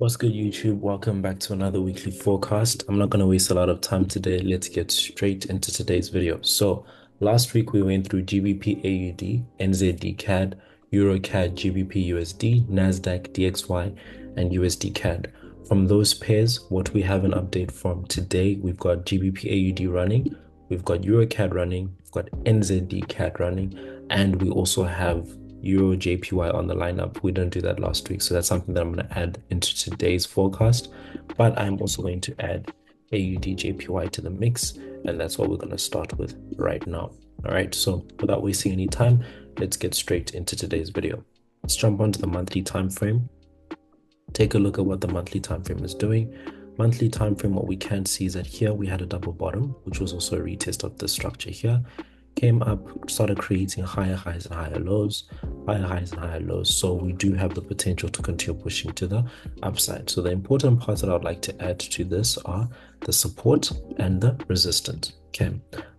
What's good, YouTube? Welcome back to another weekly forecast. I'm not going to waste a lot of time today. Let's get straight into today's video. So, last week we went through GBPAUD, NZDCAD, EURCAD, GBPUSD, NASDAQ, DXY, and USDCAD. From those pairs, what we have an update from today, we've got GBPAUD running, we've got EURCAD running, we've got NZDCAD running, and we also have EURJPY on the lineup. We didn't do that last week, so that's something that I'm going to add into today's forecast. But I'm also going to add AUDJPY to the mix, and that's what we're going to start with right now. All right, so without wasting any time, let's get straight into today's video. Let's jump onto the monthly time frame. Take a look at what the monthly time frame is doing. Monthly time frame, what we can see is that here we had a double bottom, which was also a retest of the structure here. Came up, started creating higher highs and higher lows, higher highs and higher lows. So we do have the potential to continue pushing to the upside. So the important parts that I'd like to add to this are the support and the resistance. Okay,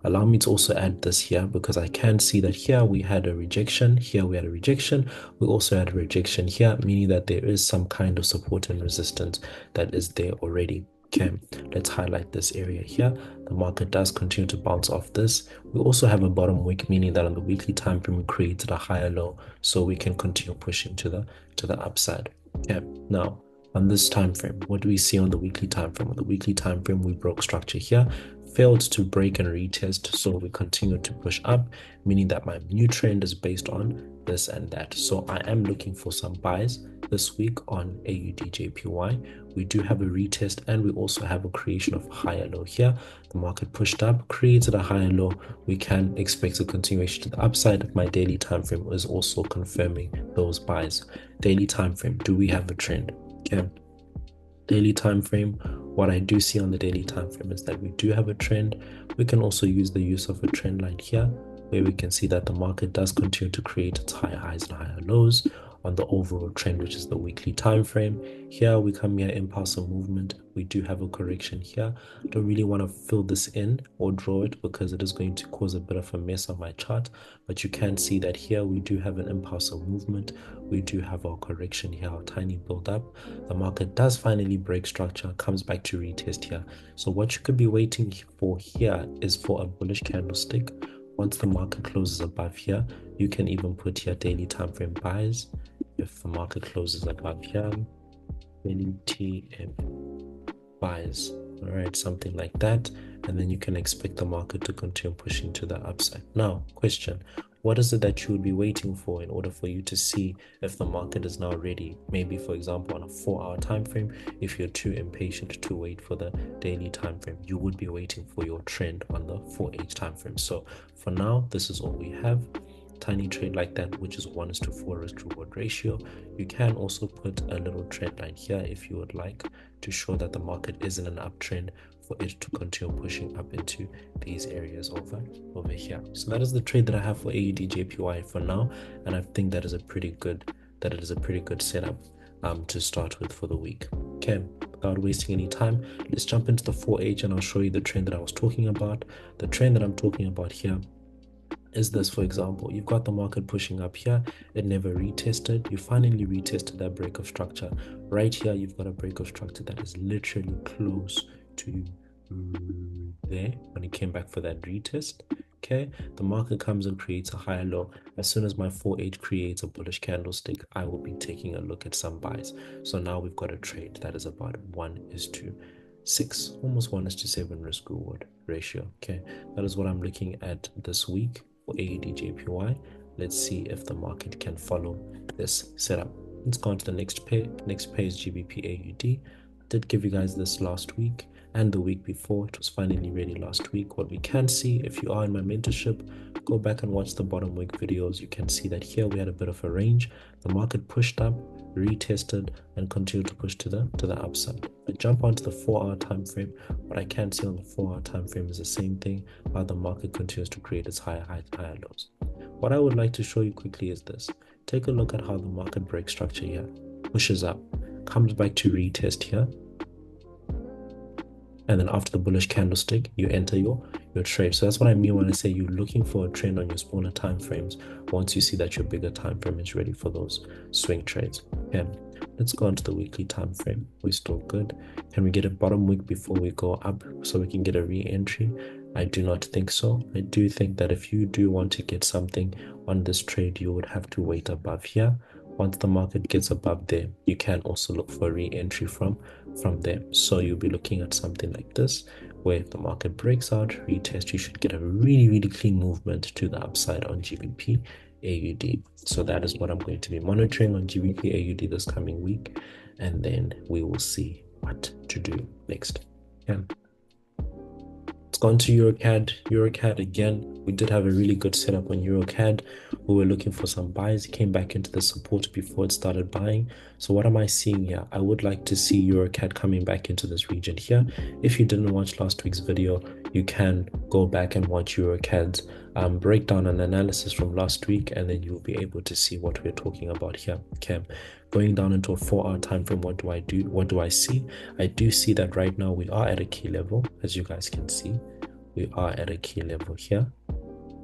allow me to also add this here because I can see that here we had a rejection, here we had a rejection, we also had a rejection here, meaning that there is some kind of support and resistance that is there already. Okay, let's highlight this area here. The market does continue to bounce off this. We also have a bottom wick, meaning that on the weekly time frame we created a higher low, so we can continue pushing to the upside. Okay, now on this time frame, what do we see on the weekly time frame? On the weekly time frame, we broke structure here, failed to break and retest, so we continue to push up, meaning that my new trend is based on this and that. So I am looking for some buys this week on AUDJPY. We do have a retest and we also have a creation of a higher low here. The market pushed up, created a higher low. We can expect a continuation to the upside. My daily time frame is also confirming those buys. Daily time frame, do we have a trend? Okay, daily time frame, what I do see on the daily time frame is that we do have a trend. We can also use the use of a trend line here, where we can see that the market does continue to create its higher highs and higher lows on the overall trend, which is the weekly time frame. Here we come here, impulsive movement. We do have a correction here. I don't really want to fill this in or draw it because it is going to cause a bit of a mess on my chart, but you can see that here we do have an impulsive movement. We do have our correction here, our tiny build up. The market does finally break structure, comes back to retest here. So what you could be waiting for here is for a bullish candlestick. Once the market closes above here, you can even put here daily time frame buys. If the market closes above here, daily TM buys, all right, something like that, and then you can expect the market to continue pushing to the upside. Now, question, what is it that you would be waiting for in order for you to see if the market is now ready? Maybe, for example, on a 4-hour time frame, if you're too impatient to wait for the daily time frame, you would be waiting for your trend on the 4H time frame. So for now, this is all we have. Tiny trade like that, which is 1:4 risk reward ratio. You can also put a little trend line here if you would like to show that the market is in an uptrend for it to continue pushing up into these areas over here. So that is the trade that I have for AUDJPY for now, and I think that is a pretty good setup to start with for the week. Okay, without wasting any time, let's jump into the 4H and I'll show you the trend that I was talking about. The trend that I'm talking about here is this. For example, you've got the market pushing up here, it never retested, you finally retested that break of structure. Right here, you've got a break of structure that is literally close to there when it came back for that retest. Okay, the market comes and creates a higher low. As soon as my 4H creates a bullish candlestick, I will be taking a look at some buys. So now we've got a trade that is about 1:6, almost 1:7 risk reward ratio. Okay, that is what I'm looking at this week for AUDJPY. Let's see if the market can follow this setup. Let's go on to the next pair. Next pair is GBPAUD. Did give you guys this last week and the week before. It was finally ready last week. What we can see, if you are in my mentorship, go back and watch the bottom wick videos. You can see that here we had a bit of a range. The market pushed up, retested, and continued to push to the upside. I jump onto the 4-hour time frame. What I can see on the 4-hour time frame is the same thing, while the market continues to create its higher highs, higher lows. What I would like to show you quickly is this. Take a look at how the market breaks structure here, pushes up, comes back to retest here, and then after the bullish candlestick, you enter your trade. So that's what I mean when I say you're looking for a trend on your smaller time frames once you see that your bigger time frame is ready for those swing trades. Okay, Let's go into the weekly time frame. We're still good. Can we get a bottom wick before we go up so we can get a re-entry? I do not think so. I do think that if you do want to get something on this trade, you would have to wait above here. Once the market gets above there, you can also look for re-entry from there. So you'll be looking at something like this, where if the market breaks out, retest, you should get a really clean movement to the upside on GBP AUD. So that is what I'm going to be monitoring on GBP AUD this coming week, and then we will see what to do next. Yeah. Let's go on to EURCAD. EURCAD again, we did have a really good setup on EURCAD. We were looking for some buys. It came back into the support before it started buying. So what am I seeing here? I would like to see EURCAD coming back into this region here. If you didn't watch last week's video, you can go back and watch EURCAD's breakdown and analysis from last week, and then you'll be able to see what we're talking about here. Okay, going down into a 4-hour time frame, what do I do? What do I see? I do see that right now we are at a key level. As you guys can see, we are at a key level here.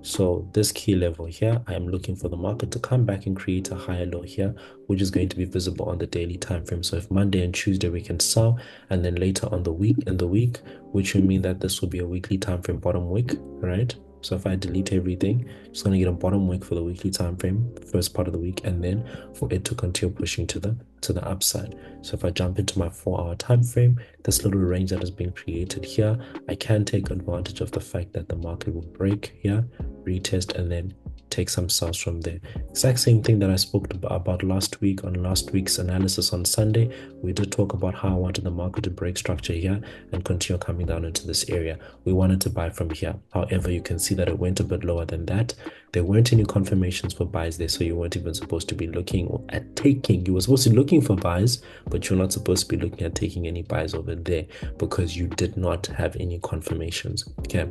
So this key level here, I am looking for the market to come back and create a higher low here, which is going to be visible on the daily time frame. So if Monday and Tuesday we can sell, and then later on the week, which will mean that this will be a weekly time frame bottom wick, right? So if I delete everything, it's going to get a bottom wick for the weekly time frame, first part of the week, and then for it to continue pushing to the upside. So if I jump into my 4-hour time frame, this little range that has been created here, I can take advantage of the fact that the market will break here, retest, and then take some sells from there. Exact same thing that I spoke about last week on last week's analysis on Sunday. We did talk about how I wanted the market to break structure here and continue coming down into this area. We wanted to buy from here. However, you can see that it went a bit lower than that. There weren't any confirmations for buys there, so you weren't even supposed to be looking at taking. You were supposed to be looking for buys, but you're not supposed to be looking at taking any buys over there because you did not have any confirmations. Okay,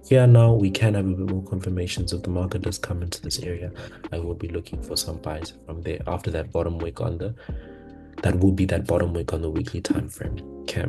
here now we can have a bit more confirmations. If the market does come into this area, I will be looking for some buys from there after that bottom wick on the bottom wick on the weekly time frame. Okay,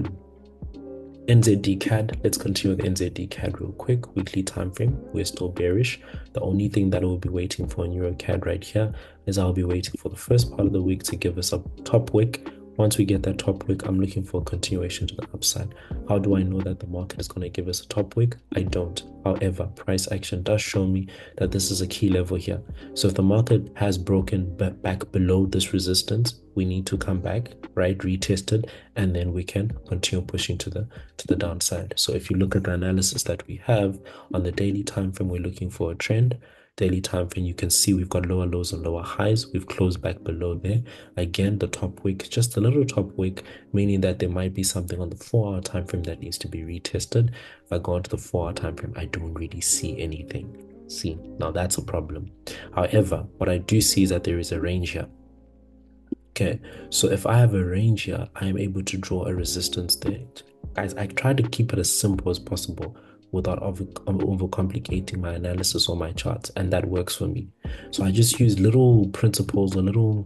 NZDCAD, let's continue with NZDCAD real quick. Weekly time frame, we're still bearish. The only thing that we'll be waiting for in EURCAD right here is I'll be waiting for the first part of the week to give us a top wick. Once we get that top wick, I'm looking for a continuation to the upside. How do I know that the market is going to give us a top wick? I don't. However, price action does show me that this is a key level here. So if the market has broken back below this resistance, we need to come back, right, retest it, and then we can continue pushing to the downside. So if you look at the analysis that we have on the daily time frame, we're looking for a trend. Daily time frame, you can see we've got lower lows and lower highs. We've closed back below there. Again, the top wick, just a little top wick, meaning that there might be something on the 4-hour time frame that needs to be retested. If I go into the 4-hour time frame, I don't really see anything. See, now that's a problem. However, what I do see is that there is a range here. Okay, so if I have a range here, I am able to draw a resistance there. Guys, I try to keep it as simple as possible without overcomplicating my analysis or my charts, and that works for me. So I just use little principles or little,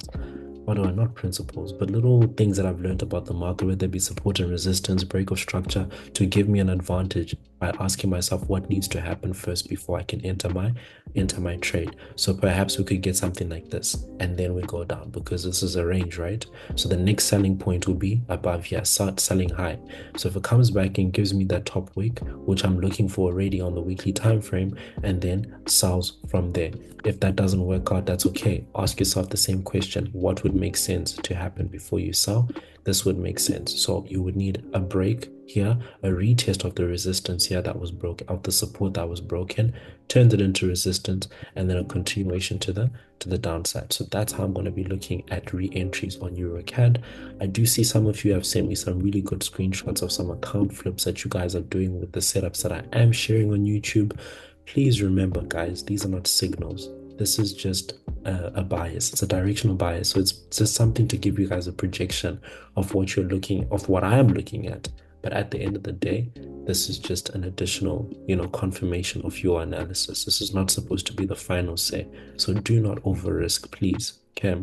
not principles, but little things that I've learned about the market, whether it be support and resistance, break of structure, to give me an advantage by asking myself what needs to happen first before I can enter my trade. So perhaps we could get something like this, and then we go down because this is a range, right? So the next selling point will be above here, start selling high. So if it comes back and gives me that top wick, which I'm looking for already on the weekly time frame, and then sells from there. If that doesn't work out, that's okay. Ask yourself the same question: what would make sense to happen before you sell? This would make sense. So you would need a break here, a retest of the resistance here that was broken, of the support that was broken, turned it into resistance, and then a continuation to the downside. So that's how I'm going to be looking at re-entries on EURCAD. I do see some of you have sent me some really good screenshots of some account flips that you guys are doing with the setups that I am sharing on YouTube. Please remember, guys, these are not signals. This is just a bias. It's a directional bias. So it's just something to give you guys a projection of what I am looking at. But at the end of the day, this is just an additional, confirmation of your analysis. This is not supposed to be the final say. So do not over risk, please. Okay.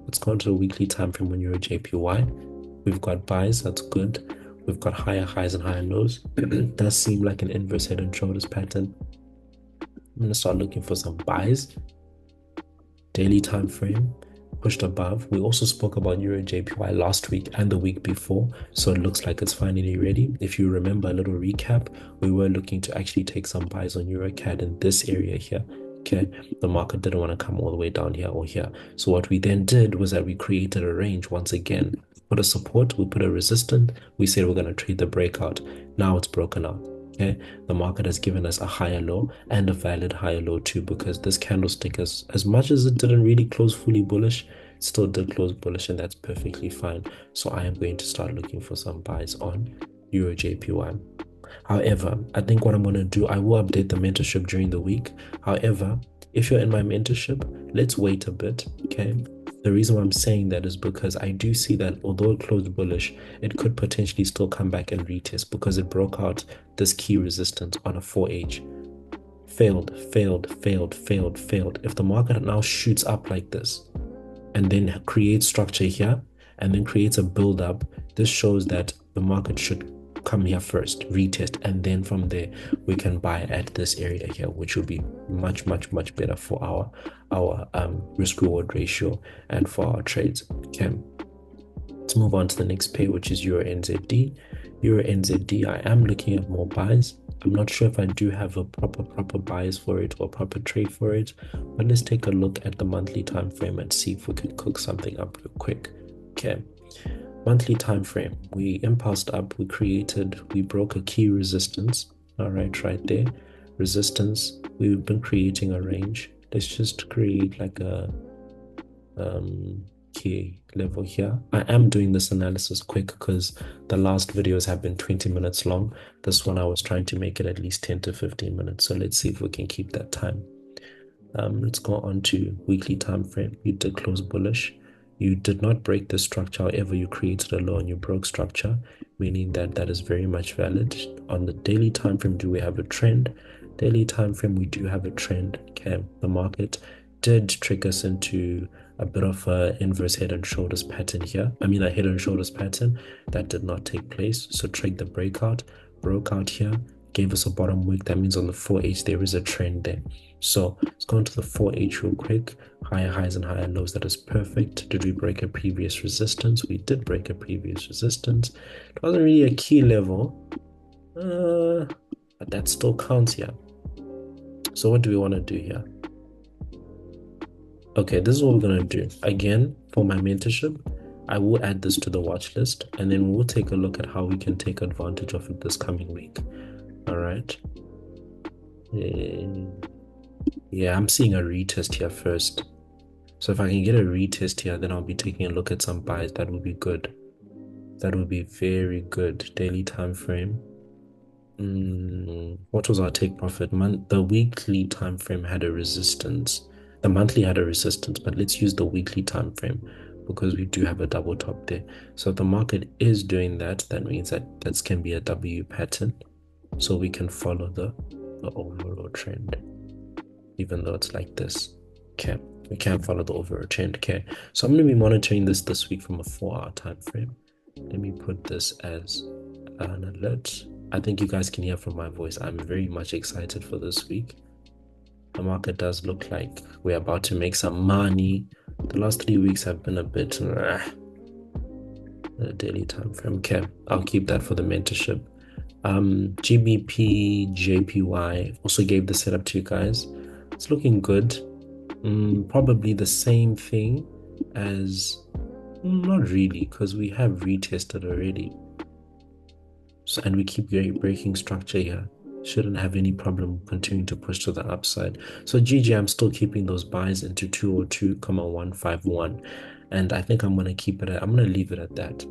Let's go into the weekly time frame on EURJPY. We've got buys. That's good. We've got higher highs and higher lows. It does seem like an inverse head and shoulders pattern. I'm going to start looking for some buys. Daily time frame, pushed above. We also spoke about EURJPY last week and the week before, so it looks like it's finally ready. If you remember a little recap, we were looking to actually take some buys on EURCAD in this area here. Okay, the market didn't want to come all the way down here or here. So what we then did was that we created a range once again. Put a support, we put a resistance, we said we're going to trade the breakout. Now it's broken out. Okay, the market has given us a higher low and a valid higher low too, because this candlestick, as much as it didn't really close fully bullish, it still did close bullish, and that's perfectly fine. So I am going to start looking for some buys on EURJPY. However, I think what I'm going to do, I will update the mentorship during the week. However, if you're in my mentorship, let's wait a bit. Okay, the reason why I'm saying that is because I do see that although it closed bullish, it could potentially still come back and retest, because it broke out this key resistance on a 4H. Failed. If the market now shoots up like this and then creates structure here and then creates a build up, this shows that the market should come here first, retest, and then from there we can buy at this area here, which will be much better for our risk reward ratio and for our trades. Okay, let's move on to the next pair, which is EURNZD. EURNZD, I am looking at more buys. I'm not sure if I do have a proper buys for it or proper trade for it, but let's take a look at the monthly time frame and see if we can cook something up real quick. Okay, monthly time frame, we impulsed up, we broke a key resistance. All right there, resistance. We've been creating a range. Let's just create like a key level here. I am doing this analysis quick because the last videos have been 20 minutes long. This one I was trying to make it at least 10 to 15 minutes, so let's see if we can keep that time. Let's go on to weekly time frame. You did close bullish. You did not break the structure, however you created a low and you broke structure, meaning that that is very much valid. On the daily time frame, do we have a trend? Daily time frame, we do have a trend. Okay, the market did trick us into a bit of a inverse head and shoulders pattern here. I mean a head and shoulders pattern that did not take place. So trade the breakout, broke out here, gave us a bottom wick. That means on the 4H there is a trend there. So let's go into the 4H real quick. Higher highs and higher lows, that is perfect. Did we break a previous resistance? We did break a previous resistance. It wasn't really a key level, but that still counts here. So what do we want to do here? Okay, this is what we're going to do. Again, for my mentorship, I will add this to the watch list, and then we'll take a look at how we can take advantage of it this coming week. All right. Yeah, I'm seeing a retest here first. So if I can get a retest here, then I'll be taking a look at some buys. That would be good. That would be very good. Daily time frame. What was our take profit? The weekly time frame had a resistance. The monthly had a resistance, but let's use the weekly time frame because we do have a double top there. So if the market is doing that, that means that this can be a W pattern. So we can follow the overall trend, even though it's like this. Okay, we can't follow the overall trend. Okay, so I'm going to be monitoring this week from a 4-hour time frame. Let me put this as an alert. I think you guys can hear from my voice. I'm very much excited for this week. The market does look like we're about to make some money. The last 3 weeks have been a bit the daily time frame. Okay, I'll keep that for the mentorship. GBPJPY also gave the setup to you guys. It's looking good. Probably the same thing as not really, because we have retested already. So, and we keep breaking structure here. Shouldn't have any problem continuing to push to the upside. So GG, I'm still keeping those buys into 202,151, and I think I'm going to keep it at, I'm going to leave it at that.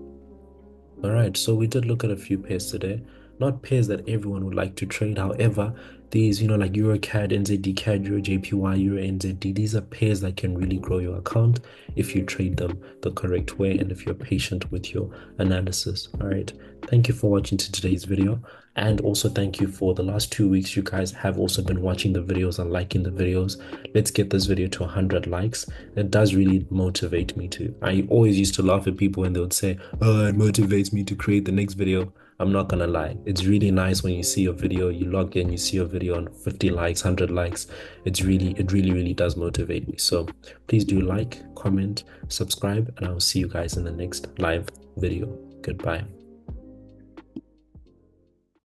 All right, so we did look at a few pairs today. Not pairs that everyone would like to trade. However, these, like EURCAD, NZDCAD, EURJPY, EURNZD, these are pairs that can really grow your account if you trade them the correct way and if you're patient with your analysis. All right, thank you for watching today's video, and also thank you for the last 2 weeks. You guys have also been watching the videos and liking the videos. Let's get this video to 100 likes. It does really motivate me to. I always used to laugh at people when they would say, oh, it motivates me to create the next video. I'm not gonna lie, it's really nice when you see your video, you log in, you see your video video on 50 likes, 100 likes. It really does motivate me. So please do like, comment, subscribe, and I will see you guys in the next live video. Goodbye.